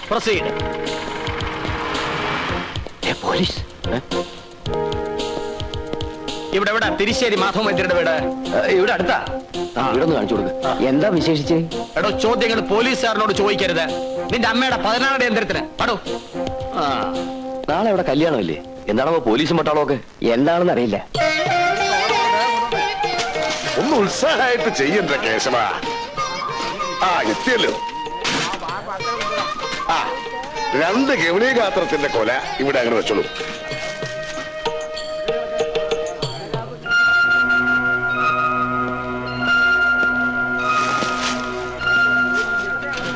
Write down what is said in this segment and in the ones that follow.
Proceed. Police ഇവിടെ എവിടെ? തിരിശ്ശേരി മാധവ വൈദ്യരുടെ വീട് ഇവിടെ അടുത്താ. ഇവിടെ ഒന്ന് കാണിച്ചു കൊടുക്ക. എന്താ വിശേഷിച്ച്? എടോ, ചോദ്യങ്ങൾ പോലീസുകാരനോട് ചോദിക്കരുത്. നിന്റെ അമ്മയുടെ 16 യന്ത്രത്തിന് പടോ. നാളെ അവിടെ കല്യാണമല്ലേ? എന്താണോ പോലീസും പട്ടാളോ ഒക്കെ? എന്താണെന്ന് അറിയില്ല. ഒന്ന് ഉത്സാഹമായിട്ട് ചെയ്യണ്ട കേശവ. എത്തിയല്ലോ. 2 ഗൗരീഗാത്രത്തിന്റെ കൊല ഇവിടെ അങ്ങനെ വെച്ചോളൂ.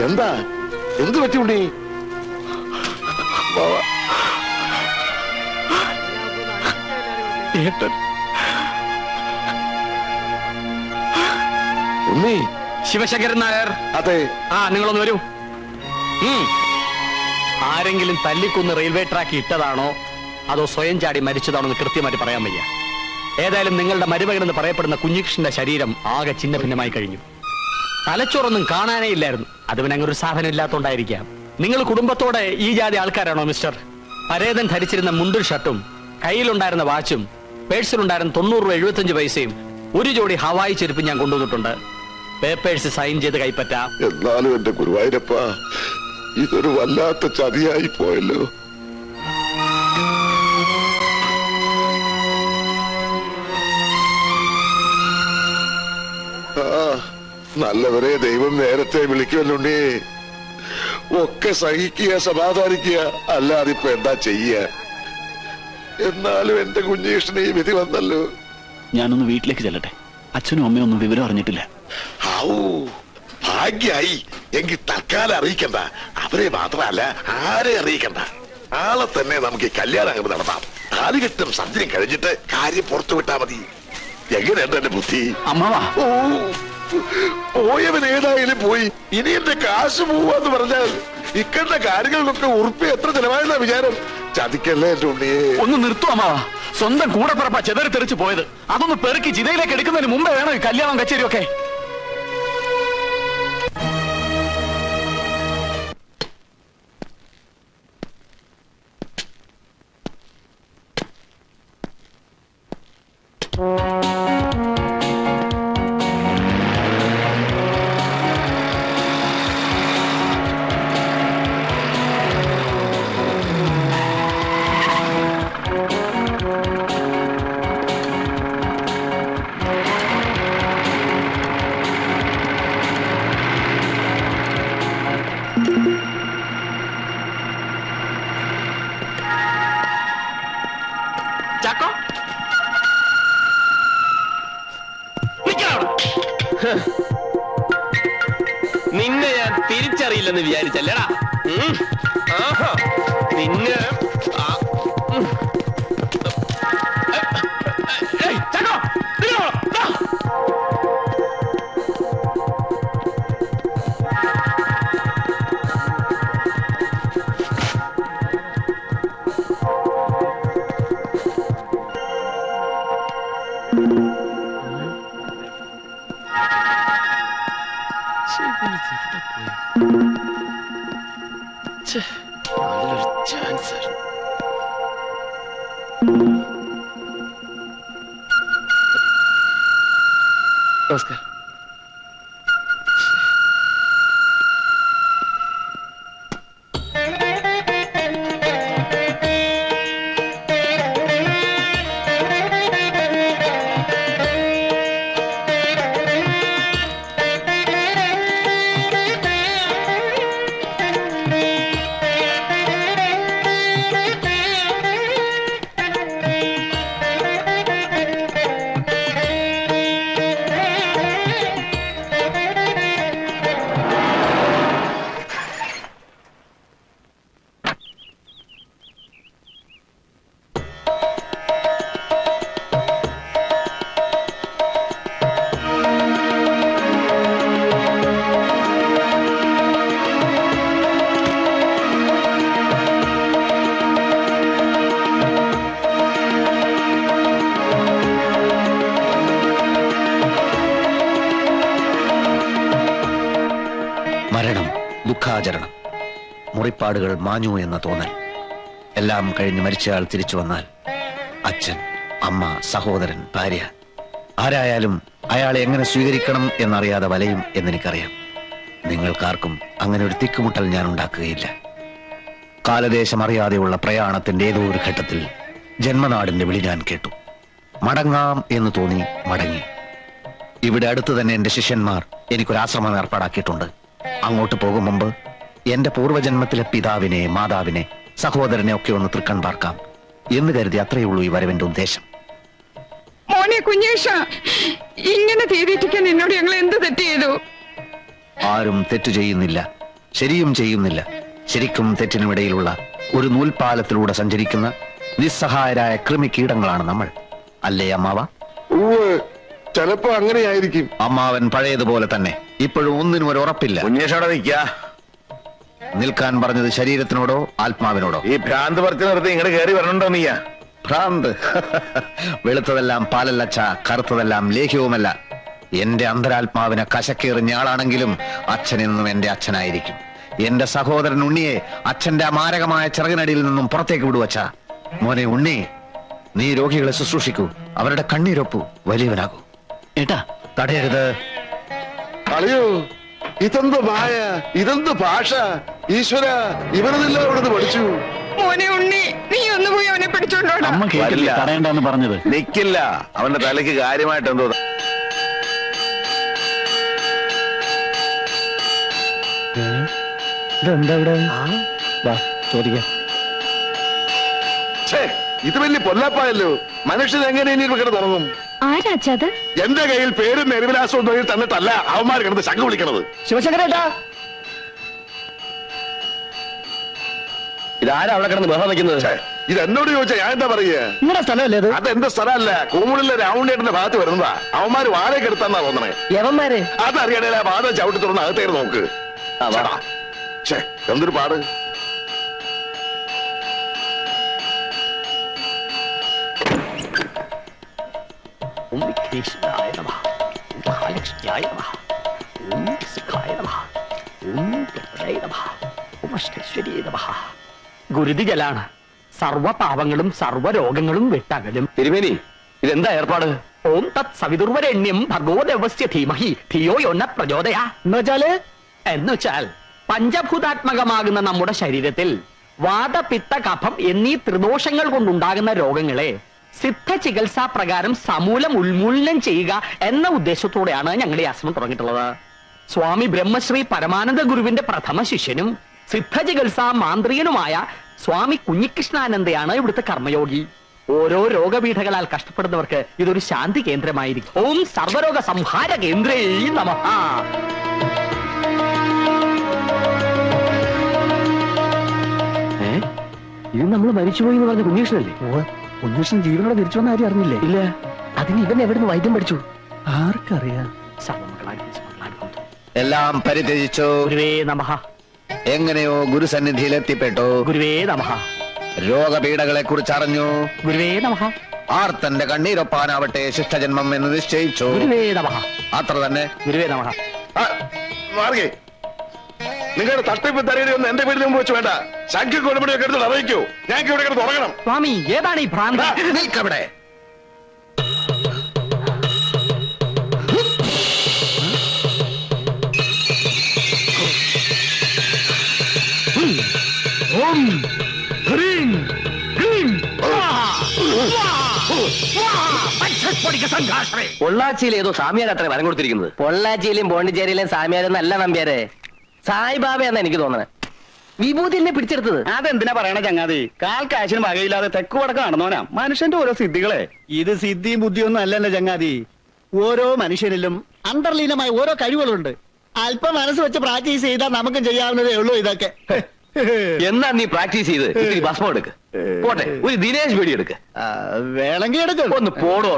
എന്താ? എന്ത് പറ്റി ഉണ്ണി? ഉണ്ണി. ശിവശങ്കരൻ നായർ. അതെ. നിങ്ങളൊന്ന് വരൂ. ആരെങ്കിലും തല്ലിക്കൊന്ന് റെയിൽവേ ട്രാക്ക് ഇട്ടതാണോ അതോ സ്വയം ചാടി മരിച്ചതാണോ എന്ന് കൃത്യമായിട്ട് പറയാൻ വയ്യ. ഏതായാലും നിങ്ങളുടെ മരുമകൻ എന്ന് പറയപ്പെടുന്ന കുഞ്ഞികൃഷ്ണന്റെ ശരീരം ആകെ ചിന്ന ഭിന്നമായി കഴിഞ്ഞു. തലച്ചോറൊന്നും കാണാനേ ഇല്ലായിരുന്നു. അത് പിന്നെ അങ്ങനെ ഒരു സാധനം ഇല്ലാത്തോണ്ടായിരിക്കാം. നിങ്ങൾ കുടുംബത്തോടെ ഈ ജാതി ആൾക്കാരാണോ മിസ്റ്റർ? പരേതൻ ധരിച്ചിരുന്ന മുണ്ടും ഷർട്ടും കയ്യിലുണ്ടായിരുന്ന വാച്ചും പേഴ്സിലുണ്ടായിരുന്ന 90 രൂപ 75 പൈസയും ഒരു ജോഡി ഹവായി ചെരുപ്പ് ഞാൻ കൊണ്ടുവന്നിട്ടുണ്ട്. പേപ്പേഴ്സ് സൈൻ ചെയ്ത് കൈപ്പറ്റാം. എന്നാലും എന്റെ ഗുരുവായൂരപ്പ, ഇതൊരു വല്ലാത്ത ചതിയായി പോയല്ലോ. നല്ലവരെ ദൈവം നേരത്തെ വിളിക്കുമല്ലോണ്ടേ. ഒക്കെ സഹിക്കുക, സമാധാനിക്കുക, അല്ലാതിപ്പോ എന്താ ചെയ്യ? എന്നാലും എന്റെ കുഞ്ഞീഷ്ണ ഈ വിധി വന്നല്ലോ. ഞാനൊന്ന് വീട്ടിലേക്ക് ചെല്ലട്ടെ. അച്ഛനും അമ്മയും ഒന്നും വിവരം അറിഞ്ഞിട്ടില്ല. ഭാഗ്യായി. എങ്കിൽ തൽക്കാലം അറിയിക്കണ്ട. അവരെ മാത്രമല്ല ആരെ അറിയിക്കണ്ട. ആളെ തന്നെ നമുക്ക് ഈ കല്യാണം അങ്ങ് നടത്താം. താലികെട്ടും സദ്യയും കഴിഞ്ഞിട്ട് കാര്യം പുറത്തു വിട്ടാ മതി. എങ്ങനെയുണ്ട് എന്റെ ബുദ്ധി? അമ്മാവാ, പോയവൻ ഏതായാലും പോയി. ഇനി എന്റെ കാശ് പോവാന്ന് പറഞ്ഞാൽ ഇക്കണ്ട കാര്യങ്ങൾക്കൊക്കെ ഉറുപ്പ് എത്ര ചെലവായെന്നാ വിചാരം? ചതിക്കല്ലേ എന്റെ ഉണ്ണിയെ. ഒന്ന് നിർത്തും അമ്മാവാ. സ്വന്തം കൂടെ പറപ്പ ചെതറി തെറിച്ച് പോയത്. അതൊന്ന് പെറുക്കി ചിതയിലേക്ക് എടുക്കുന്നതിന് മുമ്പേ വേണം കല്യാണം കച്ചേരിയൊക്കെ. നിന്നെ ഞാൻ തിരിച്ചറിയില്ലെന്ന് വിചാരിച്ചല്ലേടാ? നിന്നെ നല്ലൊരു ചാൻസ്. നമസ്കാരം. മരണം, ദുഃഖാചരണം, മുറിപ്പാടുകൾ മാഞ്ഞു എന്ന തോന്നൽ. എല്ലാം കഴിഞ്ഞ് മരിച്ചയാൾ തിരിച്ചു വന്നാൽ അച്ഛൻ, അമ്മ, സഹോദരൻ, ഭാര്യ, ആരായാലും അയാളെ എങ്ങനെ സ്വീകരിക്കണം എന്നറിയാതെ വലയും എന്നെനിക്കറിയാം. നിങ്ങൾക്കാർക്കും അങ്ങനെ ഒരു തിക്കുമുട്ടൽ ഞാൻ ഉണ്ടാക്കുകയില്ല. കാലദേശം അറിയാതെയുള്ള പ്രയാണത്തിന്റെ ഏതോ ഒരു ഘട്ടത്തിൽ ജന്മനാടിന്റെ വിളി ഞാൻ കേട്ടു. മടങ്ങാം എന്ന് തോന്നി മടങ്ങി. ഇവിടെ അടുത്ത് തന്നെ എന്റെ ശിഷ്യന്മാർ എനിക്കൊരാശ്രമം ഏർപ്പാടാക്കിയിട്ടുണ്ട്. അങ്ങോട്ട് പോകും മുമ്പ് എന്റെ പൂർവ്വജന്മത്തിലെ പിതാവിനെ, മാതാവിനെ, സഹോദരനെ ഒക്കെ ഒന്ന് തൃക്കൺ പാർക്കാം എന്ന് കരുതി അത്രയേ ഉള്ളൂ ഈ വരവിന്റെ ഉദ്ദേശം. മോനെ കുഞ്ഞേഷ, ഇങ്ങനെ തീരിട്ടിക്കാൻ എന്നോട് ഞങ്ങൾ എന്ത് തെറ്റ് ചെയ്തു? ആരും തെറ്റു ചെയ്യുന്നില്ല, ശരിയും ചെയ്യുന്നില്ല. ശരിക്കും തെറ്റിനും ഇടയിലുള്ള ഒരു നൂൽപാലത്തിലൂടെ സഞ്ചരിക്കുന്ന നിസ്സഹായരായ കൃമി കീടങ്ങളാണ് നമ്മൾ. അല്ലേ അമ്മാവ? ചിലപ്പോ അങ്ങനെയായിരിക്കും. അമ്മാവൻ പഴയതുപോലെ തന്നെ. ഇപ്പോഴും ഒന്നിനും ഒരു ഉറപ്പില്ല. കുഞ്ഞേഷോടെ നിൽക്കാ. നിൽക്കാൻ പറഞ്ഞത് ശരീരത്തിനോടോ ആത്മാവിനോടോ? ഈ ഭ്രാന്ത് പറിച്ചു നിർത്തി ഇങ്ങോട്ട് കയറി വരണുണ്ടോ നീയാ? ഭ്രാന്ത്? വെളുത്തതെല്ലാം പാലല്ലച്ച, കറുത്തതെല്ലാം ലേഹ്യവുമല്ല. എന്റെ അന്തരാത്മാവിനെ കശക്കേറിഞ്ഞ ആളാണെങ്കിലും അച്ഛനെന്നും എന്റെ അച്ഛനായിരിക്കും. എന്റെ സഹോദരൻ ഉണ്ണിയെ അച്ഛന്റെ മാരകമായ ചിറകിനടിയിൽ നിന്നും പുറത്തേക്ക് വിടുവച്ച. മോനെ ഉണ്ണി, നീ രോഗികളെ ശുശ്രൂഷിക്കൂ, അവരുടെ കണ്ണീരൊപ്പു, വലിയവനാകൂ. ഏട്ടാ, തടയരുത്. അളിയോ, ഇതെന്ത് മായ, ഇതെന്ത് ഭാഷ! ഈശ്വര, ഇവരതെല്ലാം ഇവിടുന്ന് പഠിച്ചു. മോനെ ഉണ്ണി, നീ ഒന്ന് പോയി അവനെ പിടിച്ചോണ്ടോടാ. അമ്മ കേട്ടില്ല തടയണ്ടെന്ന് പറഞ്ഞത്. നിക്കില്ല, അവന്റെ തലയ്ക്ക് കാര്യമായിട്ട് എന്തോ. ഇതെന്താ ഇവിടെ? ചോദിക്കാം. ഛേ, ഇത് വലിയ പൊല്ലാപ്പായല്ലോ. മനുഷ്യൻ എങ്ങനെ ഇനി ഇവിടെ തുടങ്ങും? ആരാച്ചത്? എന്റെ കയ്യിൽ പേരും മെരുവിലാസവും ഒന്നും തന്നിട്ടല്ല അവന്മാർ കിടന്ന് ശങ്ക വിളിക്കണത്. ശിവശങ്കരേട്ടാ, ഇതാരാ അവിടെ കിടന്ന് ബഹളം വെക്കുന്നത്? ഛേ, ഇത് എന്നോട് ചോദിച്ചാ ഞാൻ എന്താ പറയുക? നിങ്ങളുടെ സ്ഥലമല്ലേ അത്? അത് എന്റെ സ്ഥലമല്ല, കൂമുളിലെ രാവുണ്ണേട്ടന്റെ ഭാഗത്ത് വരുന്നതാ. അവന്മാര് വാഴയൊക്കെ എടുത്താന്നാ തോന്നണേ. യവന്മാര് അതറിയണേ ആ വാദം ചവിട്ടി തുറന്ന് അകത്തേക്ക് നോക്ക്. ആ, വാ. ചേടാ, ഛേ, എന്തൊരു പാട്. ഓം വിഘ്നേശ്വരായ നമഃ, ഓം മഹാലക്ഷ്മിയായ നമഃ, ഓം സുഖായ നമഃ, ഓം ഗണപതയേ നമഃ, ഓം അഷ്ടൈശ്വര്യായ നമഃ. ഗുരുതിജലാണ്. സർവ പാവങ്ങളും സർവ രോഗങ്ങളും വിട്ടകലും. തിരുമേനി, ഇതെന്താ ഏർപ്പാട്? ഓം തത് സവിതുർവരണ്യം ഭർഗോ ദേവസ്യ ധീമഹി ധിയോ യോ ന പ്രചോദയാ. എന്നുവെച്ചാൽ പഞ്ചഭൂതാത്മകമാകുന്ന നമ്മുടെ ശരീരത്തിൽ വാതപിത്ത കഫം എന്നീ ത്രിദോഷങ്ങൾ കൊണ്ടുണ്ടാകുന്ന രോഗങ്ങളെ സിദ്ധ ചികിത്സാ പ്രകാരം സമൂലം ഉന്മൂലനം ചെയ്യുക എന്ന ഉദ്ദേശത്തോടെയാണ് ഞങ്ങളുടെ ഈ ആശ്രമം തുടങ്ങിയിട്ടുള്ളത്. സ്വാമി ബ്രഹ്മശ്രീ പരമാനന്ദ ഗുരുവിന്റെ പ്രഥമ ശിഷ്യനും സിദ്ധ ചികിത്സാ മാന്ത്രികനുമായ സ്വാമി കുഞ്ഞികൃഷ്ണാനന്ദയാണ് ഇവിടുത്തെ കർമ്മയോഗി. ഓരോ രോഗപീഠകളാൽ കഷ്ടപ്പെടുന്നവർക്ക് ഇതൊരു ശാന്തി കേന്ദ്രമായിരിക്കും. ഓം സർവരോഗ സംഹാര കേന്ദ്രേ നമഃ. ഇത് നമ്മൾ മരിച്ചുപോയി എന്ന് പറഞ്ഞ കുഞ്ഞീഷനല്ലേ? കുഞ്ഞുഷ്ണൻ ജീവനോടെ തിരിച്ചു വന്ന കാര്യം അറിഞ്ഞില്ലേ? ഇല്ല. അതിന് ഇവൻ എവിടുന്ന് വൈദ്യം പഠിച്ചു? ആർക്കറിയാം. എല്ലാം പരിത്യജിച്ചു. ഗുരുവേ നമഃ. എങ്ങനെയോ ഗുരുസന്നിധിയിൽ എത്തിപ്പെട്ടു. ഗുരുവേ നമഃ. രോഗപീഠകളെ കുറിച്ച് അറിഞ്ഞു. ഗുരുവേ നമഃ. ആർത്തന്റെ കണ്ണീരൊപ്പാനാവട്ടെ ശിഷ്ടജന്മം എന്ന് നിശ്ചയിച്ചു. ഗുരുവേ നമഃ. അത്ര തന്നെ. ഗുരുവേ നമഃ. മാർഗേ, നിങ്ങളുടെ തട്ടിപ്പ് തരയുടെ ഒന്നും എന്റെ വീടിന് മുമ്പ് വെച്ച് വേണ്ട. ശംഖ കൊടുപടിയൊക്കെ എടുത്ത് അറിയിക്കൂ. ഞങ്ങൾക്ക് ഇവിടെ കിടന്ന് തുടങ്ങണം. സ്വാമി, ഏതാണ് ഈ ഭ്രാന്ത? നിൽക്കവിടെ. ഓം ഹ്രീം ക്ലീം സംഘാഷണേ. പൊള്ളാച്ചിയിൽ ഏതോ സാമിയാരത്രേ വരം കൊടുത്തിരിക്കുന്നത്. പൊള്ളാച്ചിയിലും പോണ്ടിച്ചേരിയിലും സാമിയാരെന്ന് അല്ല നമ്പ്യാരെ, സായിബാബയാന്ന് എനിക്ക് തോന്നണേ. വിഭൂതി എന്നെ പിടിച്ചെടുത്തത്. അതെന്തിനാ പറയണ ചങ്ങാതി? കാൽ കാശിന് വകയില്ലാതെ തെക്ക് വടക്ക് നടന്നോനാ മനുഷ്യന്റെ ഓരോ സിദ്ധികളെ. ഇത് സിദ്ധിയും ബുദ്ധിയൊന്നും അല്ലല്ലോ ചങ്ങാതി. ഓരോ മനുഷ്യനിലും അന്തർലീനമായ ഓരോ കഴിവുകളുണ്ട്. അല്പം മനസ്സ് വെച്ച് പ്രാക്ടീസ് ചെയ്താൽ നമുക്കും ചെയ്യാവുന്നതേ ഉള്ളൂ ഇതൊക്കെ. എന്നാ നീ പ്രാക്ടീസ് ചെയ്ത് ഇത്തിരി ഭസ്മം എടുക്ക്. പോട്ടെ, ഒരു ദിനേശ് പേടി എടുക്ക്. വേണമെങ്കിൽ എടുക്കും. ഒന്ന് പോടോ.